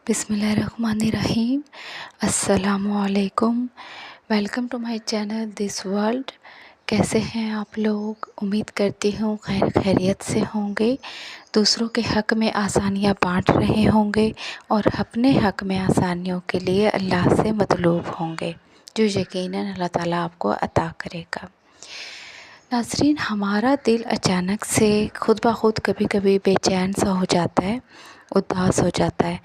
बिस्मिल्लाहिर्रहमानिर्रहीम। अस्सलामुअलैकुम। Welcome to my channel this world. कैसे हैं आप लोग? उम्मीद करती हूँ खैर खैरियत से होंगे, दूसरों के हक़ में आसानियाँ बांट रहे होंगे और अपने हक़ में आसानियों के लिए अल्लाह से मतलूब होंगे, जो यकीनन अल्लाह ताला आपको अता करेगा। नाज़रीन, हमारा दिल अचानक से खुद ब खुद कभी कभी बेचैन सा हो जाता है, उदास हो जाता है।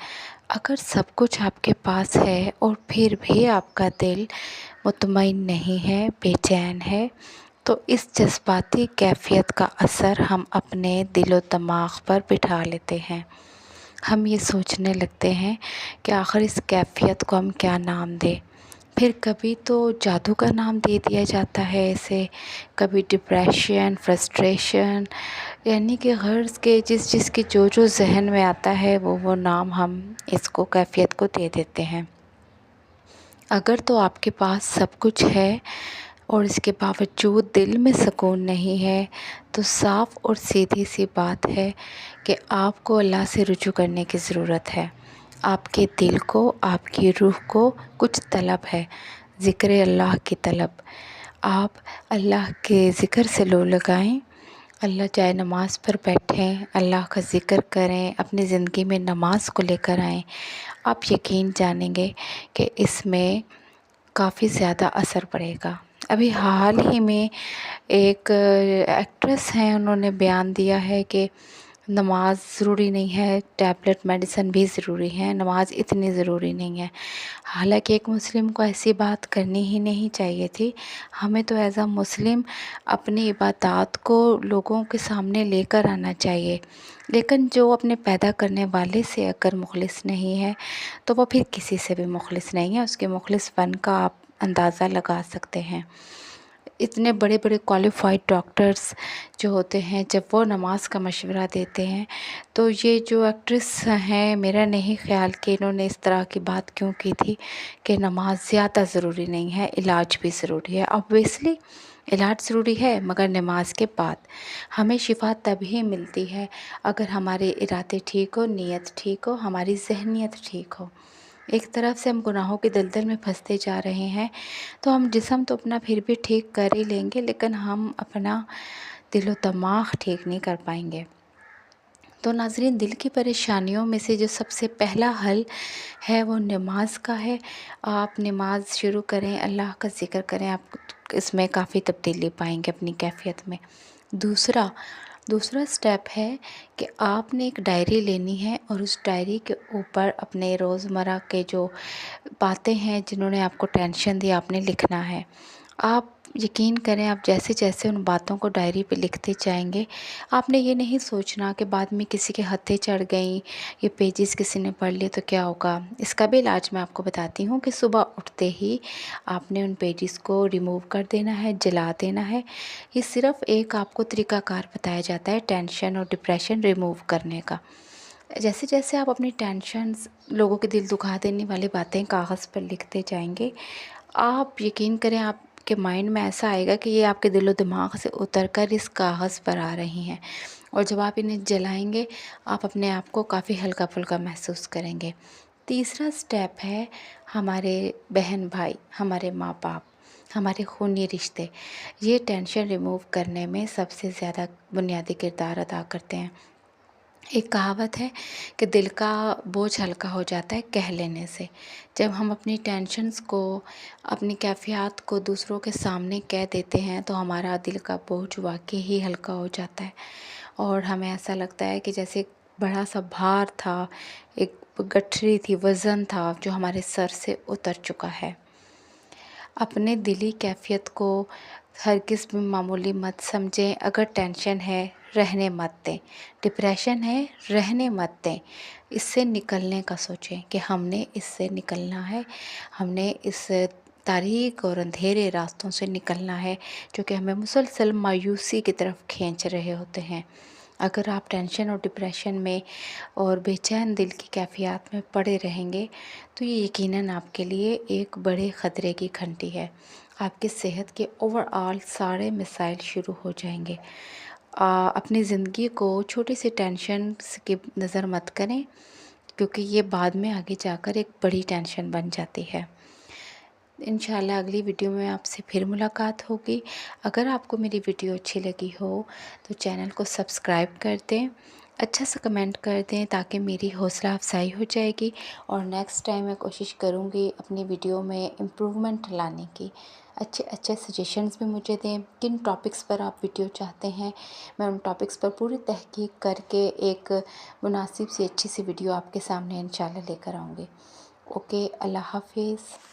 अगर सब कुछ आपके पास है और फिर भी आपका दिल मुतमईन नहीं है, बेचैन है, तो इस जज़्बाती कैफ़ियत का असर हम अपने दिलो दिमाग पर बिठा लेते हैं। हम ये सोचने लगते हैं कि आखिर इस कैफ़ियत को हम क्या नाम दें। फिर कभी तो जादू का नाम दे दिया जाता है इसे, कभी डिप्रेशन, फ्रस्ट्रेशन, यानी कि गर्ज़ के जिसके जो ज़हन में आता है वो नाम हम इसको कैफ़ियत को दे देते हैं। अगर तो आपके पास सब कुछ है और इसके बावजूद दिल में सुकून नहीं है, तो साफ़ और सीधी सी बात है कि आपको अल्लाह से रुजू करने की ज़रूरत है। आपके दिल को, आपकी रूह को कुछ तलब है, ज़िक्र अल्लाह की तलब। आप अल्लाह के ज़िक्र से लो लगाएं। अल्लाह चाहे नमाज़ पर बैठें, अल्लाह का ज़िक्र करें, अपनी ज़िंदगी में नमाज को लेकर आएँ। आप यकीन जानेंगे कि इसमें काफ़ी ज़्यादा असर पड़ेगा। अभी हाल ही में एक एक्ट्रेस हैं, उन्होंने बयान दिया है कि नमाज ज़रूरी नहीं है, टैबलेट मेडिसिन भी ज़रूरी है, नमाज इतनी ज़रूरी नहीं है। हालांकि एक मुस्लिम को ऐसी बात करनी ही नहीं चाहिए थी। हमें तो एज़ अ मुस्लिम अपनी इबादत को लोगों के सामने लेकर आना चाहिए, लेकिन जो अपने पैदा करने वाले से अगर मुखलिस नहीं है, तो वो फिर किसी से भी मुखलिस नहीं है। उसके मुखलिसपन का आप अंदाज़ा लगा सकते हैं। इतने बड़े बड़े क्वालिफ़ाइड डॉक्टर्स जो होते हैं, जब वो नमाज का मशवरा देते हैं, तो ये जो एक्ट्रेस हैं, मेरा नहीं ख़्याल कि इन्होंने इस तरह की बात क्यों की थी कि नमाज ज़्यादा ज़रूरी नहीं है, इलाज भी ज़रूरी है। ऑब्वियसली इलाज ज़रूरी है, मगर नमाज के बाद हमें शिफा तभी मिलती है अगर हमारे इरादे ठीक हो, नीयत ठीक हो, हमारी ज़हनियत ठीक हो। एक तरफ से हम गुनाहों के दलदल में फंसते जा रहे हैं, तो हम जिस्म तो अपना फिर भी ठीक कर ही लेंगे, लेकिन हम अपना दिलो दिमाग ठीक नहीं कर पाएंगे। तो नाज़रीन, दिल की परेशानियों में से जो सबसे पहला हल है वो नमाज का है। आप नमाज शुरू करें, अल्लाह का ज़िक्र करें, आप इसमें काफ़ी तब्दीली पाएंगे अपनी कैफियत में। दूसरा स्टेप है कि आपने एक डायरी लेनी है और उस डायरी के ऊपर अपने रोज़मर्रा के जो बातें हैं जिन्होंने आपको टेंशन दी, आपने लिखना है। आप यकीन करें, आप जैसे जैसे उन बातों को डायरी पे लिखते जाएंगे, आपने ये नहीं सोचना कि बाद में किसी के हत्थे चढ़ गई, ये पेजेस किसी ने पढ़ लिए तो क्या होगा। इसका भी इलाज मैं आपको बताती हूँ कि सुबह उठते ही आपने उन पेजेस को रिमूव कर देना है, जला देना है। ये सिर्फ़ एक आपको तरीक़ाकार बताया जाता है टेंशन और डिप्रेशन रिमूव करने का। जैसे जैसे आप अपनी टेंशन्स, लोगों के दिल दुखा देने वाली बातें कागज़ पर लिखते जाएंगे, आप यकीन करें आपके माइंड में ऐसा आएगा कि ये आपके दिलो दिमाग से उतर कर इस कागज़ पर आ रही हैं, और जब आप इन्हें जलाएंगे, आप अपने आप को काफ़ी हल्का फुल्का महसूस करेंगे। तीसरा स्टेप है हमारे बहन भाई, हमारे माँ बाप, हमारे खूनी रिश्ते। ये टेंशन रिमूव करने में सबसे ज़्यादा बुनियादी किरदार अदा करते हैं। एक कहावत है कि दिल का बोझ हल्का हो जाता है कह लेने से। जब हम अपनी टेंशन्स को, अपनी कैफ़ियत को दूसरों के सामने कह देते हैं, तो हमारा दिल का बोझ वाक़ई ही हल्का हो जाता है और हमें ऐसा लगता है कि जैसे एक बड़ा सा भार था, एक गठरी थी, वज़न था जो हमारे सर से उतर चुका है। अपने दिली कैफ़ियत को हरगिज़ भी मामूली मत समझें। अगर टेंशन है, रहने मत दें। डिप्रेशन है, रहने मत दें। इससे निकलने का सोचें कि हमने इससे निकलना है, हमने इस तारीक और अंधेरे रास्तों से निकलना है जो कि हमें मुसलसल मायूसी की तरफ खींच रहे होते हैं। अगर आप टेंशन और डिप्रेशन में और बेचैन दिल की कैफ़ियत में पड़े रहेंगे, तो ये यकीनन आपके लिए एक बड़े ख़तरे की घंटी है। आपकी सेहत के ओवरऑल सारे मसाइल शुरू हो जाएंगे। अपनी ज़िंदगी को छोटी सी टेंशन की नज़र मत करें। क्योंकि ये बाद में आगे जाकर एक बड़ी टेंशन बन जाती है। इंशाल्लाह अगली वीडियो में आपसे फिर मुलाकात होगी। अगर आपको मेरी वीडियो अच्छी लगी हो तो चैनल को सब्सक्राइब कर दें, अच्छा सा कमेंट कर दें ताकि मेरी हौसला अफजाई हो जाएगी और नेक्स्ट टाइम मैं कोशिश करूँगी अपनी वीडियो में इम्प्रूवमेंट लाने की। अच्छे अच्छे सजेशंस भी मुझे दें, किन टॉपिक्स पर आप वीडियो चाहते हैं, मैं उन टॉपिक्स पर पूरी तहकीक करके एक मुनासिब सी अच्छी सी वीडियो आपके सामने इंशाल्लाह लेकर आऊँगी। ओके, अल्लाह हाफ़िज़।